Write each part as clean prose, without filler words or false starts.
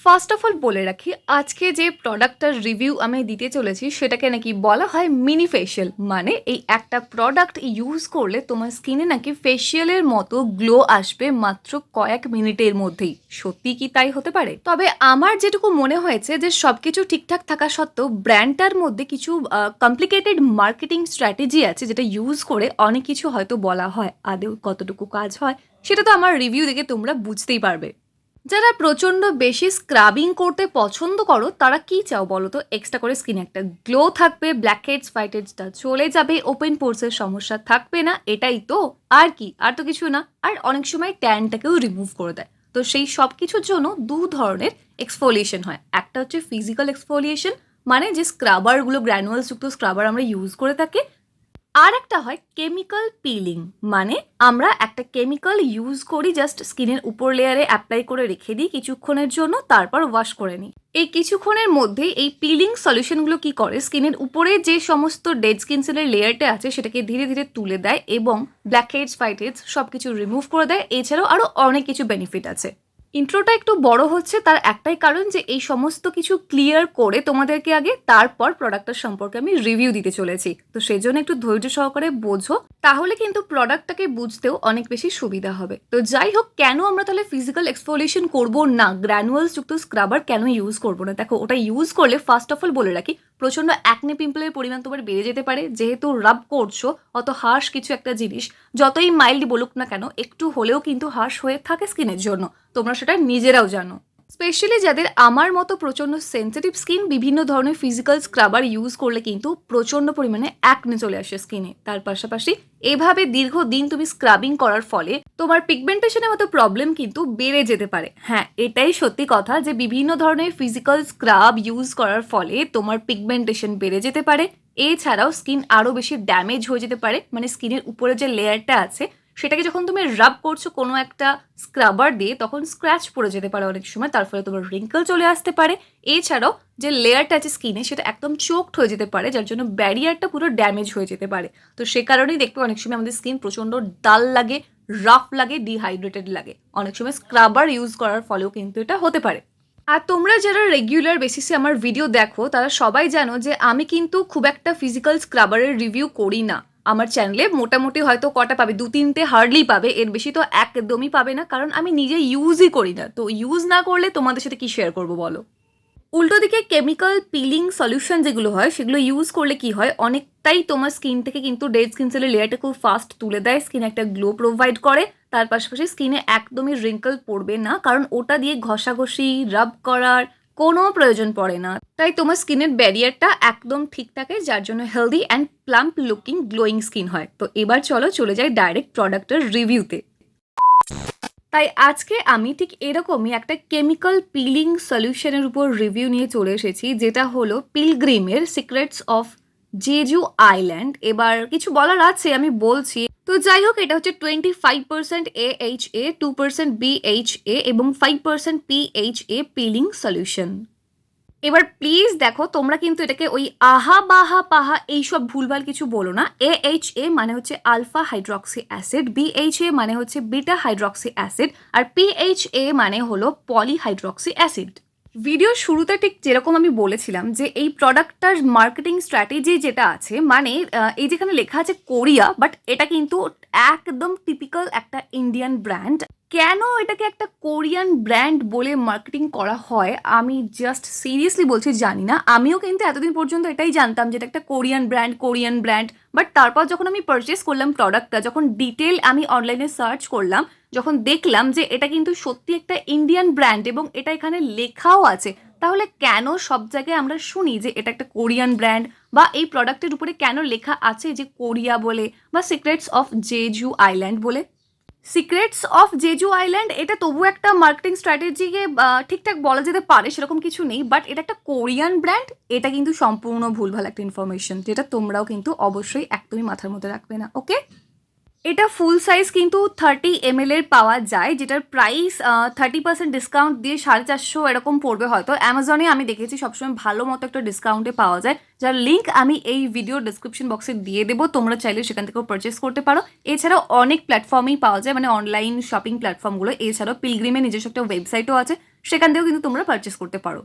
First of all বলে রাখি, আজকে যে প্রোডাক্টটার রিভিউ আমি দিতে চলেছি সেটাকে নাকি বলা হয় মিনি ফেশিয়াল। মানে এই একটা প্রোডাক্ট ইউজ করলে তোমার স্কিনে নাকি ফেশিয়ালের মতো গ্লো আসবে মাত্র কয়েক মিনিটের মধ্যেই। সত্যি কি তাই হতে পারে? তবে আমার যেটুকু মনে হয়েছে যে সবকিছু ঠিকঠাক থাকা সত্ত্বেও ব্র্যান্ডটার মধ্যে কিছু কমপ্লিকেটেড মার্কেটিং স্ট্র্যাটেজি আছে যেটা ইউজ করে অনেক কিছু হয়তো বলা হয়। আদৌ কতটুকু কাজ হয় সেটা তো আমার রিভিউ দেখে তোমরা বুঝতেই পারবে। যারা প্রচণ্ড বেশি স্ক্রাবিং করতে পছন্দ করো তারা কি চাও বলো তো? এক্সট্রা করে স্কিনে একটা গ্লো থাকবে, ব্ল্যাক হেডস হোয়াইট হেডসটা চলে যাবে, ওপেন পোর্সের সমস্যা থাকবে না, এটাই তো। আর কি, আর তো কিছু না। আর অনেক সময় ট্যানটাকেও রিমুভ করে দেয়। তো সেই সব কিছুর জন্য দু ধরনের এক্সফোলিয়েশন হয়। একটা হচ্ছে ফিজিক্যাল এক্সফোলিয়েশন, মানে যে স্ক্রাবারগুলো, গ্র্যানুয়ালসযুক্ত স্ক্রাবার আমরা ইউজ করে থাকি। আর একটা হয় কেমিক্যাল পিলিং, মানে আমরা একটা কেমিক্যাল ইউজ করি, জাস্ট স্কিনের উপর লেয়ারে অ্যাপ্লাই করে রেখে দিই কিছুক্ষণের জন্য, তারপর ওয়াশ করে নিই। এই কিছুক্ষণের মধ্যে এই পিলিং সলিউশনগুলো কি করে, স্কিনের উপরে যে সমস্ত ডেড স্কিন সেলের লেয়ারটা আছে সেটাকে ধীরে ধীরে তুলে দেয় এবং ব্ল্যাক হেডস হোয়াইট হেডস সব কিছু রিমুভ করে দেয়। এছাড়াও আরও অনেক কিছু বেনিফিট আছে। ইন্ট্রোটা একটু বড় হচ্ছে, তার একটাই কারণ যে এই সমস্ত কিছু ক্লিয়ার করে তোমাদেরকে আগে, তারপর প্রোডাক্টটার সম্পর্কে আমি রিভিউ দিতে চলেছি। তো সেই জন্য একটু ধৈর্য সহকারে বোঝো, তাহলে কিন্তু প্রোডাক্টটাকে বুঝতেও অনেক বেশি সুবিধা হবে। তো যাই হোক, কেন আমরা তাহলে ফিজিক্যাল এক্সফোলিয়েশন করবো না, গ্র্যানুয়ালস যুক্ত স্ক্রাবার কেন ইউজ করবো না? দেখো, ওটা ইউজ করলে ফার্স্ট অফ অল বলে রাখি, প্রচণ্ড অ্যাকনে পিম্পলের পরিমাণ তোমার বেড়ে যেতে পারে। যেহেতু রাব করছো অত হার্শ কিছু একটা জিনিস, যতই মাইল্ড বলুক না কেন, একটু হলেও কিন্তু হার্শ হয়ে থাকে স্কিনের জন্য। তোমরা সেটা নিজেরাও জানো। স্পেশালি যাদের আমার মতো প্রচণ্ড সেন্সিটিভ স্কিন, বিভিন্ন ধরনের ফিজিক্যাল স্ক্রাবার ইউজ করলে কিন্তু প্রচণ্ড পরিমাণে অ্যাকনে চলে আসে স্কিনে। তার পাশাপাশি এভাবে দীর্ঘদিন তুমি স্ক্রাবিং করার ফলে তোমার পিগমেন্টেশনের মতো প্রবলেম কিন্তু বেড়ে যেতে পারে। হ্যাঁ, এটাই সত্যি কথা যে বিভিন্ন ধরনের ফিজিক্যাল স্ক্রাব ইউজ করার ফলে তোমার পিগমেন্টেশন বেড়ে যেতে পারে। এছাড়াও স্কিন আরও বেশি ড্যামেজ হয়ে যেতে পারে, মানে স্কিনের উপরে যে লেয়ারটা আছে সেটাকে যখন তুমি রাব করছো কোনো একটা স্ক্রাবার দিয়ে, তখন স্ক্র্যাচ পড়ে যেতে পারে অনেক সময়, তার ফলে তোমার রিঙ্কেল চলে আসতে পারে। এছাড়াও যে লেয়ারটা আছে স্কিনে সেটা একদম চোকড হয়ে যেতে পারে, যার জন্য ব্যারিয়ারটা পুরো ড্যামেজ হয়ে যেতে পারে। তো সে কারণেই দেখবে অনেক সময় আমাদের স্কিন প্রচণ্ড ডাল লাগে, রাফ লাগে, ডিহাইড্রেটেড লাগে। অনেক সময় স্ক্রাবার ইউজ করার ফলেও কিন্তু এটা হতে পারে। আর তোমরা যারা রেগুলার বেসিসে আমার ভিডিও দেখো তারা সবাই জানো যে আমি কিন্তু খুব একটা ফিজিক্যাল স্ক্রাবারের রিভিউ করি না। আমার চ্যানেলে মোটামুটি হয়তো কটা পাবে, 2-3টে হার্ডলি পাবে, এর বেশি তো একদমই পাবে না, কারণ আমি নিজে ইউজই করি না। তো ইউজ না করলে তোমাদের সাথে কি শেয়ার করবো বলো? উল্টো দিকে কেমিক্যাল পিলিং সলিউশন যেগুলো হয় সেগুলো ইউজ করলে কি হয়, অনেকটাই তোমার স্কিন থেকে কিন্তু ডেড স্কিন সেলের লেয়ারটা খুব ফাস্ট তুলে দেয়, স্কিনে একটা গ্লো প্রোভাইড করে। তার পাশাপাশি স্কিনে একদমই রিঙ্কেল পড়বে না, কারণ ওটা দিয়ে ঘষাঘষি রাব করার কোনো প্রয়োজন পড়ে না। তাই তোমার স্কিনের ব্যারিয়ারটা একদম ঠিক থাকে, যার জন্য healthy and plump looking glowing skin হয়। তো এবার চলো চলে যাই ডাইরেক্ট প্রোডাক্টের রিভিউতে। তাই আজকে আমি ঠিক এরকমই একটা কেমিক্যাল পিলিং সলিউশনের উপর রিভিউ নিয়ে চলে এসেছি, যেটা হলো পিলগ্রিমের সিক্রেটস অফ জেজু আইল্যান্ড। এবার কিছু বলার আছে, আমি বলছি। তো যাই হোক, এটা হচ্ছে 25% AHA, 2% BHA এবং 5% PHA পিলিং সলিউশন। এবার প্লিজ দেখো, তোমরা কিন্তু এটাকে ওই আহা বাহা পাহা এইসব ভুলভাল কিছু বলো না। AHA মানে হচ্ছে আলফা হাইড্রক্সি অ্যাসিড, BHA মানে হচ্ছে বিটা হাইড্রক্সি অ্যাসিড, আর PHA মানে হলো পলিহাইড্রক্সি অ্যাসিড। ভিডিও শুরুতে ঠিক যেরকম আমি বলেছিলাম যে এই প্রোডাক্টটার মার্কেটিং স্ট্র্যাটেজি যেটা আছে, মানে এই যেখানে লেখা আছে কোরিয়া, বাট এটা কিন্তু একদম টিপিক্যাল একটা ইন্ডিয়ান ব্র্যান্ড। কেন এটাকে একটা কোরিয়ান ব্র্যান্ড বলে মার্কেটিং করা হয় আমি জাস্ট সিরিয়াসলি বলছি জানি না। আমিও কিন্তু এতদিন পর্যন্ত এটাই জানতাম যে এটা একটা কোরিয়ান ব্র্যান্ড। বাট তারপর যখন আমি পারচেস করলাম প্রোডাক্টটা, যখন ডিটেল আমি অনলাইনে সার্চ করলাম, যখন দেখলাম যে এটা কিন্তু সত্যি একটা ইন্ডিয়ান ব্র্যান্ড এবং এটা এখানে লেখাও আছে, তাহলে কেন সব জায়গায় আমরা শুনি যে এটা একটা কোরিয়ান ব্র্যান্ড, বা এই প্রোডাক্টের উপরে কেন লেখা আছে যে কোরিয়া বলে বা সিক্রেটস অফ জেজু আইল্যান্ড বলে? সিক্রেটস অফ জেজু আইল্যান্ড এটা তবু একটা মার্কেটিং স্ট্র্যাটেজিকে ঠিকঠাক বলা যেতে পারে, সেরকম কিছু নেই। বাট এটা একটা কোরিয়ান ব্র্যান্ড, এটা কিন্তু সম্পূর্ণ ভুলভাল একটা ইনফরমেশন, যেটা তোমরাও কিন্তু অবশ্যই একদমই মাথার মধ্যে রাখবে না, ওকে? এটা ফুল সাইজ কিন্তু 30 ml এর পাওয়া যায়, যেটার প্রাইস 30% ডিসকাউন্ট দিয়ে 450 এরকম পড়বে হয়তো। অ্যামাজনে আমি দেখেছি সবসময় ভালো মতো একটা ডিসকাউন্টে পাওয়া যায়, যার লিঙ্ক আমি এই ভিডিও ডিসক্রিপশন বক্সে দিয়ে দেবো, তোমরা চাইলে সেখান থেকেও পারচেস করতে পারো। এছাড়াও অনেক প্ল্যাটফর্মেই পাওয়া যায়, মানে অনলাইন শপিং প্ল্যাটফর্মগুলো। এছাড়াও পিলগ্রিমের নিজস্ব একটা ওয়েবসাইটও আছে, সেখান থেকেও কিন্তু তোমরা পারচেস করতে পারো।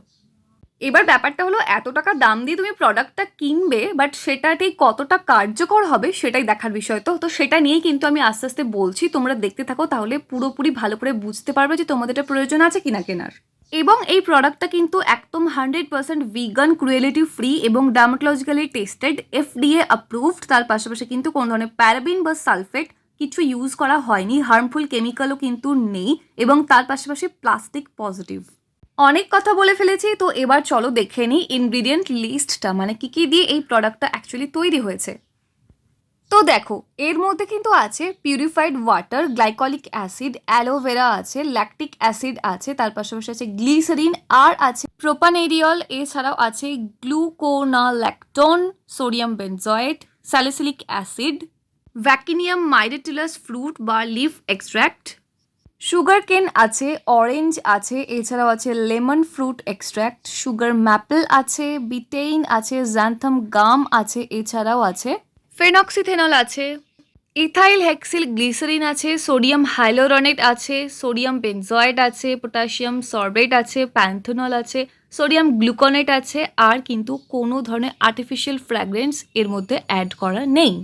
এবার ব্যাপারটা হলো এত টাকা দাম দিয়ে তুমি প্রোডাক্টটা কিনবে, বাট সেটাতেই কতটা কার্যকর হবে সেটাই দেখার বিষয়। তো সেটা নিয়েই কিন্তু আমি আস্তে আস্তে বলছি, তোমরা দেখতে থাকো, তাহলে পুরোপুরি ভালো করে বুঝতে পারবে যে তোমাদের এটা প্রয়োজন আছে কিনা কেনার। এবং এই প্রোডাক্টটা কিন্তু একদম 100% ভিগান, ক্রুয়েলিটি ফ্রি এবং ডার্মাটোলজিক্যালি টেস্টেড, FDA অ্যাপ্রুভড। তার পাশাপাশি কিন্তু কোনো ধরনের প্যারাবিন বা সালফেট কিছু ইউজ করা হয়নি, হার্মফুল কেমিক্যালও কিন্তু নেই, এবং তার পাশাপাশি প্লাস্টিক পজিটিভ। অনেক কথা বলে ফেলেছি, তো এবার চলো দেখে নিই ইনগ্রিডিয়েন্ট লিস্টটা, মানে কি কি দিয়ে এই প্রোডাক্টটা অ্যাকচুয়ালি তৈরি হয়েছে। তো দেখো, এর মধ্যে কিন্তু আছে purified water, glycolic acid, aloe vera আছে, ল্যাকটিক অ্যাসিড আছে, তার পাশাপাশি আছে গ্লিসারিন, আর আছে প্রোপানেরিয়ল, এছাড়াও আছে gluconolactone, sodium benzoate, salicylic acid, vaccinium myrtillus fruit বা লিফ এক্সট্র্যাক্ট, সুগার কেন আছে, অরেঞ্জ আছে, এছাড়াও আছে lemon fruit extract, sugar maple আছে, বিটেইন আছে, জ্যান্থাম গাম আছে, এছাড়াও আছে ফেনক্সিথেনল আছে, ইথাইল হেক্সিল গ্লিসারিন আছে, সোডিয়াম হাইলোরনেট আছে, সোডিয়াম বেনজয়েট আছে, পটাশিয়াম সরবেট আছে, প্যান্থনল আছে, সোডিয়াম গ্লুকোনেট আছে, আর কিন্তু কোনো ধরনের আর্টিফিশিয়াল ফ্র্যাগ্রেন্স এর মধ্যে অ্যাড করা নেই।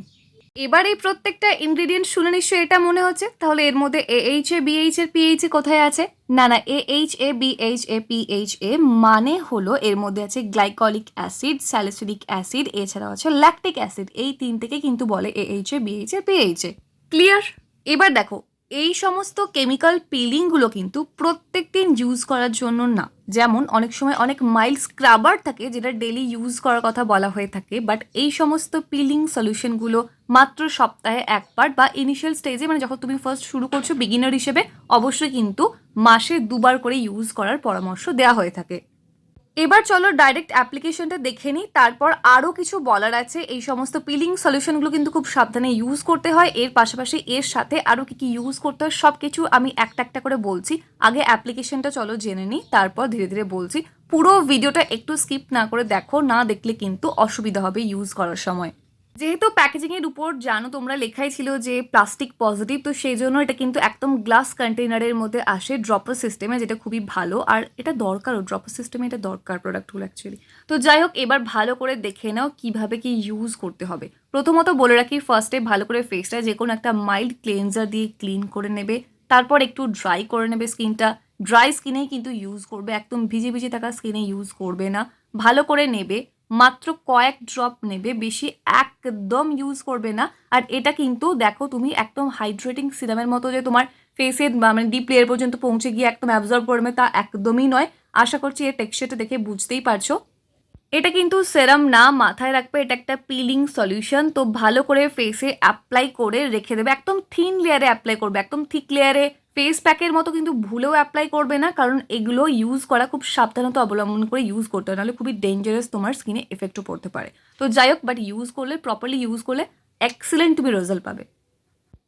এবার এই প্রত্যেকটা ইনগ্রিডিয়েন্ট শুনে নিশ্চয়ই এটা মনে হচ্ছে, তাহলে এর মধ্যে AHA, BHA, PHA কোথায় আছে? না, AHA, BHA, PHA মানে হলো এর মধ্যে আছে গ্লাইকলিক অ্যাসিড, স্যালিসিলিক অ্যাসিড, এছাড়াও আছে ল্যাকটিক অ্যাসিড। এই তিনটেকে কিন্তু বলে AHA, BHA, PHA। ক্লিয়ার? এবার দেখো, এই সমস্ত কেমিক্যাল পিলিংগুলো কিন্তু প্রত্যেক দিন ইউজ করার জন্য না। যেমন অনেক সময় অনেক মাইল্ড স্ক্রাবার থাকে যেটা ডেলি ইউজ করার কথা বলা হয়ে থাকে, বাট এই সমস্ত পিলিং সলিউশনগুলো মাত্র সপ্তাহে একবার বা ইনিশিয়াল স্টেজে, মানে যখন তুমি ফার্স্ট শুরু করছো বিগিনার হিসেবে, অবশ্যই কিন্তু মাসে 2বার করে ইউজ করার পরামর্শ দেওয়া হয়ে থাকে। এবার চলো ডাইরেক্ট অ্যাপ্লিকেশনটা দেখে নিই, তারপর আরও কিছু বলার আছে। এই সমস্ত পিলিং সলিউশনগুলো কিন্তু খুব সাবধানে ইউজ করতে হয়, এর পাশাপাশি এর সাথে আরও কী কী ইউজ করতে হয় সব কিছু আমি একটা একটা করে বলছি। আগে অ্যাপ্লিকেশনটা চলো জেনে নিই, তারপর ধীরে ধীরে বলছি। পুরো ভিডিওটা একটু স্কিপ না করে দেখো, না দেখলে কিন্তু অসুবিধা হবে ইউজ করার সময়। যেহেতু প্যাকেজিংয়ের উপর জানো তোমরা লেখাই ছিল যে প্লাস্টিক পজিটিভ, তো সেই জন্য এটা কিন্তু একদম গ্লাস কন্টেইনারের মধ্যে আসে ড্রপার সিস্টেমে, যেটা খুবই ভালো, আর এটা দরকারও, ড্রপার সিস্টেমে এটা দরকার প্রোডাক্টগুলো অ্যাকচুয়ালি। তো যাই হোক, এবার ভালো করে দেখে নাও কীভাবে কি ইউজ করতে হবে। প্রথমত বলে রাখি, ফার্স্টে ভালো করে ফেসটা যে কোনো একটা মাইল্ড ক্লেনজার দিয়ে ক্লিন করে নেবে, তারপর একটু ড্রাই করে নেবে স্কিনটা। ড্রাই স্কিনেই কিন্তু ইউজ করবে, একদম ভিজে ভিজে থাকা স্কিনে ইউজ করবে না। ভালো করে নেবে, মাত্র কয়েক ড্রপ নেবে, বেশি একদম ইউজ করবে না। আর এটা কিন্তু দেখো তুমি একদম হাইড্রেটিং সিরামের মতো যে তোমার ফেসে মানে ডিপ লেয়ার পর্যন্ত পৌঁছে গিয়ে একদম অ্যাবজর্ব করবে, তা একদমই নয়। আশা করছি এর টেক্সচারটা দেখে বুঝতেই পারছো। এটা কিন্তু সেরাম না, মাথায় রাখবে এটা একটা পিলিং সলিউশন। তো ভালো করে ফেসে অ্যাপ্লাই করে রেখে দেবে, একদম থিন লেয়ারে অ্যাপ্লাই করবে, একদম থিক লেয়ারে। ফেস প্যাকের মতো কিন্তু ভুলেও অ্যাপ্লাই করবে না, কারণ এগুলো ইউজ করা খুব সাবধানতা অবলম্বন করে ইউজ করতে হয়, নাহলে খুবই ডেঞ্জারাস, তোমার স্কিনে এফেক্টও পড়তে পারে। তো যাই হোক, বাট ইউজ করলে, প্রপারলি ইউজ করলে এক্সিলেন্ট তুমি রেজাল্ট পাবে।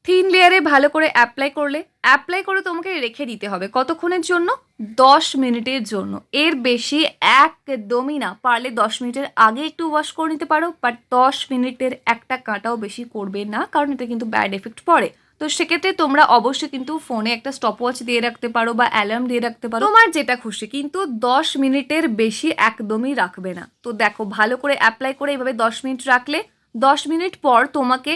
থিন লেয়ারে ভালো করে অ্যাপ্লাই করে তোমাকে রেখে দিতে হবে কতক্ষণের জন্য? 10 মিনিটের জন্য, এর বেশি একদমই না। পারলে 10 মিনিটের আগে একটু ওয়াশ করে নিতে পারো, বাট 10 মিনিটের একটা কাঁটাও বেশি করবে না, কারণ এটা কিন্তু ব্যাড এফেক্ট পড়ে। তো সেক্ষেত্রে তোমরা অবশ্যই কিন্তু ফোনে একটা স্টপওয়াচ দিয়ে রাখতে পারো বা অ্যালার্ম দিয়ে রাখতে পারো, তোমার যেটা খুশি, কিন্তু 10 মিনিটের বেশি একদমই রাখবে না। তো দেখো, ভালো করে অ্যাপ্লাই করে এভাবে 10 মিনিট রাখলে, 10 মিনিট পর তোমাকে,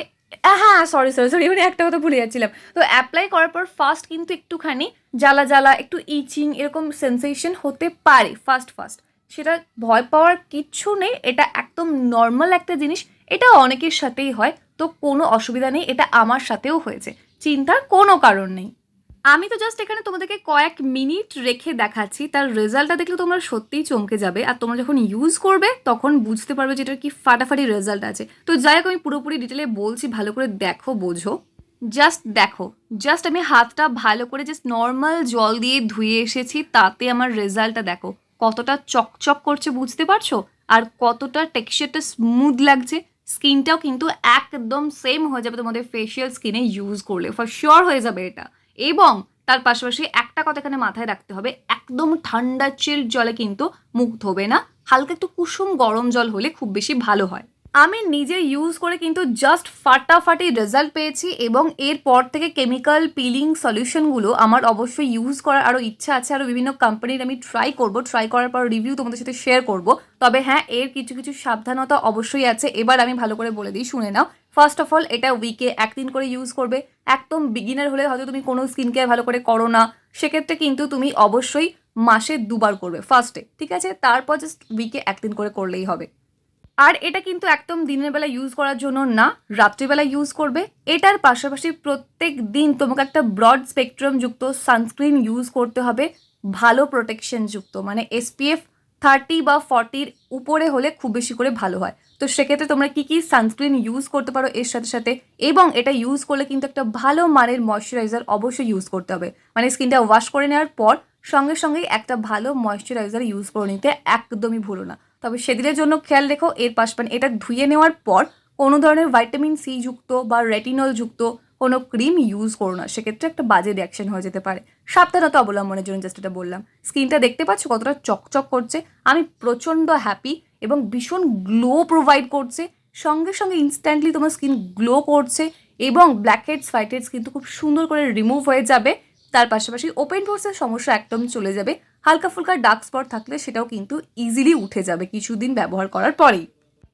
হ্যাঁ সরি, মানে একটা কথা ভুলে যাচ্ছিলাম। তো অ্যাপ্লাই করার পর ফার্স্ট কিন্তু একটুখানি জ্বালা জ্বালা, একটু ইচিং এরকম সেন্সেশন হতে পারে ফার্স্ট। সেটা ভয় পাওয়ার কিচ্ছু নেই, এটা একদম নর্মাল একটা জিনিস, এটা অনেকের সাথেই হয়, তো কোনো অসুবিধা নেই। এটা আমার সাথেও হয়েছে, চিন্তার কোনো কারণ নেই। আমি তো জাস্ট এখানে তোমাদেরকে কয়েক মিনিট রেখে দেখাচ্ছি, তার রেজাল্টটা দেখলে তোমরা সত্যিই চমকে যাবে, আর তোমরা যখন ইউজ করবে তখন বুঝতে পারবে যে এটার কি ফাটাফাটি রেজাল্ট আছে। তো যাই হোক, আমি পুরোপুরি ডিটেলে বলছি, ভালো করে দেখো, বোঝো। জাস্ট দেখো, জাস্ট আমি হাতটা ভালো করে জাস্ট নর্মাল জল দিয়ে ধুয়ে এসেছি, তাতে আমার রেজাল্টটা দেখো কতটা চকচক করছে, বুঝতে পারছো? আর কতটা টেক্সচারটা স্মুথ লাগছে। স্কিনটাও কিন্তু একদম সেম হয়ে যাবে তোমাদের ফেশিয়াল স্কিনে ইউজ করলে, ফর শিওর হয়ে যাবে এটা। এবং তার পাশাপাশি একটা কথা এখানে মাথায় রাখতে হবে, একদম ঠান্ডা চিল্ড জলে কিন্তু মুখ ধোবে না, হালকা একটু কুসুম গরম জল হলে খুব বেশি ভালো হয়। আমি নিজে ইউজ করে কিন্তু জাস্ট ফাটাফাটি রেজাল্ট পেয়েছি এবং এরপর থেকে কেমিক্যাল পিলিং সলিউশনগুলো আমার অবশ্যই ইউজ করার আরও ইচ্ছা আছে। আরও বিভিন্ন কোম্পানির আমি ট্রাই করব, ট্রাই করার পর রিভিউ তোমাদের সাথে শেয়ার করব। তবে হ্যাঁ, এর কিছু কিছু সাবধানতা অবশ্যই আছে। এবার আমি ভালো করে বলে দিই, শুনে নাও। ফার্স্ট অফ অল, এটা উইকে একদিন করে ইউজ করবে। একদম বিগিনার হলে হয়তো তুমি কোনো স্কিন কেয়ার ভালো করে করো না, সেক্ষেত্রে কিন্তু তুমি অবশ্যই মাসে 2বার করবে ফার্স্টে, ঠিক আছে? তারপর জাস্ট উইকে একদিন করে করলেই হবে। আর এটা কিন্তু একদম দিনের বেলা ইউজ করার জন্য না, রাত্রিবেলা ইউজ করবে। এটার পাশাপাশি প্রত্যেক দিন তোমাকে একটা ব্রড স্পেকট্রাম যুক্ত সানস্ক্রিন ইউজ করতে হবে, ভালো প্রোটেকশন যুক্ত, মানে SPF 30 বা 40 উপরে হলে খুব বেশি করে ভালো হয়। তো সেক্ষেত্রে তোমরা কী কী সানস্ক্রিন ইউজ করতে পারো এর সাথে সাথে, এবং এটা ইউজ করলে কিন্তু একটা ভালো মানের ময়শ্চারাইজার অবশ্যই ইউজ করতে হবে। মানে স্কিনটা ওয়াশ করে নেওয়ার পর সঙ্গে সঙ্গেই একটা ভালো ময়শ্চারাইজার ইউজ করে নিতে একদমই ভুলো না। তবে সেদিনের জন্য খেয়াল রেখো, এর পাশাপাশি এটা ধুয়ে নেওয়ার পর কোনো ধরনের ভাইটামিন সি যুক্ত বা রেটিনল যুক্ত কোনো ক্রিম ইউজ করো না, সেক্ষেত্রে একটা বাজে রিয়াকশন হয়ে যেতে পারে। সাবধানতা অবলম্বনের জন্য জাস্ট এটা বললাম। স্কিনটা দেখতে পাচ্ছ কতটা চকচক করছে, আমি প্রচণ্ড হ্যাপি এবং ভীষণ গ্লো প্রোভাইড করছে। সঙ্গে সঙ্গে ইনস্ট্যান্টলি তোমার স্কিন গ্লো করছে এবং ব্ল্যাকহেডস হোয়াইটহেডস কিন্তু খুব সুন্দর করে রিমুভ হয়ে যাবে। তার পাশাপাশি ওপেন পোর্সের সমস্যা একদম চলে যাবে। হালকা ফুলকা ডার্ক স্পট থাকলে সেটাও কিন্তু ইজিলি উঠে যাবে কিছুদিন ব্যবহার করার পরেই।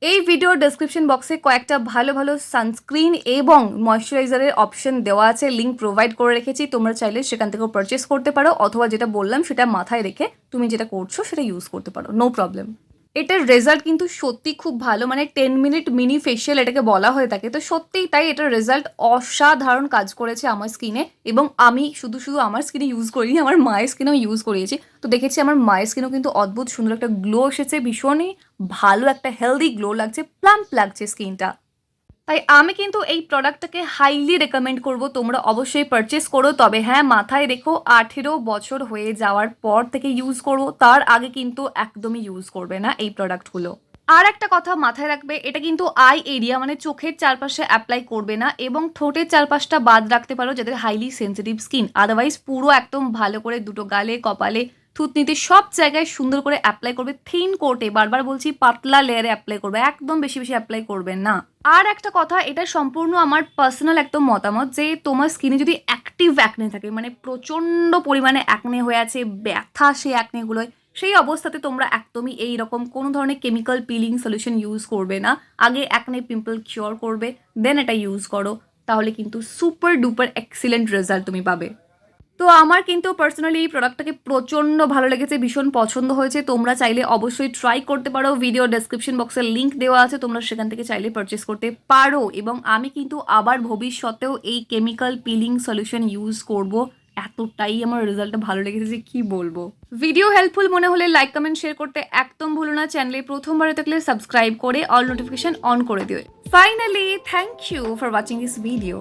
এই ভিডিওর ডেসক্রিপশন বক্সে কয়েকটা ভালো ভালো সানস্ক্রিন এবং ময়শ্চারাইজারের অপশন দেওয়া আছে, লিঙ্ক প্রোভাইড করে রেখেছি। তোমরা চাইলে সেখান থেকেও পারচেস করতে পারো, অথবা যেটা বললাম সেটা মাথায় রেখে তুমি যেটা করছো সেটা ইউজ করতে পারো, নো প্রবলেম। এটার রেজাল্ট কিন্তু সত্যি খুব ভালো, মানে 10 মিনিট মিনি ফেশিয়াল এটাকে বলা হয়ে থাকে। তো সত্যিই তাই, এটার রেজাল্ট অসাধারণ কাজ করেছে আমার স্কিনে। এবং আমি শুধু শুধু আমার স্কিনে ইউজ করিনি, আমার মায়ের স্কিনেও ইউজ করিয়েছি। তো দেখেছি আমার মায়ের স্কিনেও কিন্তু অদ্ভুত সুন্দর একটা গ্লো এসেছে, ভীষণই ভালো একটা হেলদি গ্লো লাগছে, প্লাম্প লাগছে স্কিনটা। তাই আমি কিন্তু এই প্রোডাক্টটাকে হাইলি রেকমেন্ড করব, তোমরা অবশ্যই পারচেস করো। তবে হ্যাঁ, মাথায় রেখো 18 বছর হয়ে যাওয়ার পর থেকে ইউজ করো, তার আগে কিন্তু একদমই ইউজ করবে না এই প্রোডাক্টগুলো। আর একটা কথা মাথায় রাখবে, এটা কিন্তু আই এরিয়া মানে চোখের চারপাশে অ্যাপ্লাই করবে না, এবং ঠোঁটের চারপাশটা বাদ রাখতে পারো যাদের হাইলি সেন্সিটিভ স্কিন। আদারওয়াইজ পুরো একদম ভালো করে দুটো গালে, কপালে, থুতনিতে সব জায়গায় সুন্দর করে অ্যাপ্লাই করবে, থিন কোটে, বারবার বলছি পাতলা লেয়ারে অ্যাপ্লাই করবে, একদম বেশি বেশি অ্যাপ্লাই করবে না। আর একটা কথা, এটা সম্পূর্ণ আমার পার্সোনাল একদম মতামত, যে তোমার স্কিনে যদি অ্যাক্টিভ অ্যাকনে থাকে, মানে প্রচণ্ড পরিমাণে অ্যাকনে হয়ে আছে, ব্যথা সেই অ্যাকনেগুলোয়, সেই অবস্থাতে তোমরা একদমই এই রকম কোনো ধরনের কেমিক্যাল পিলিং সলিউশন ইউজ করবে না। আগে অ্যাকনে পিম্পল কিওর করবে, দেন এটা ইউজ করো, তাহলে কিন্তু সুপার ডুপার এক্সিলেন্ট রেজাল্ট তুমি পাবে। তো আমার কিন্তু পার্সোনালি এই প্রোডাক্টটাকে প্রচণ্ড ভালো লেগেছে, ভীষণ পছন্দ হয়েছে। তোমরা চাইলে অবশ্যই ট্রাই করতে পারো, ভিডিও ডেসক্রিপশন বক্সের লিঙ্ক দেওয়া আছে, তোমরা সেখান থেকে চাইলে পারচেস করতে পারো। এবং আমি কিন্তু আবার ভবিষ্যতেও এই কেমিক্যাল পিলিং সলিউশন ইউজ করব, এতটাই আমার রেজাল্টটা ভালো লেগেছে যে কী বলবো। ভিডিও হেল্পফুল মনে হলে লাইক, কমেন্ট, শেয়ার করতে একদম ভুলো না। চ্যানেলে প্রথমবারে থাকলে সাবস্ক্রাইব করে অল নোটিফিকেশন অন করে দিও। Finally, thank you for watching this video.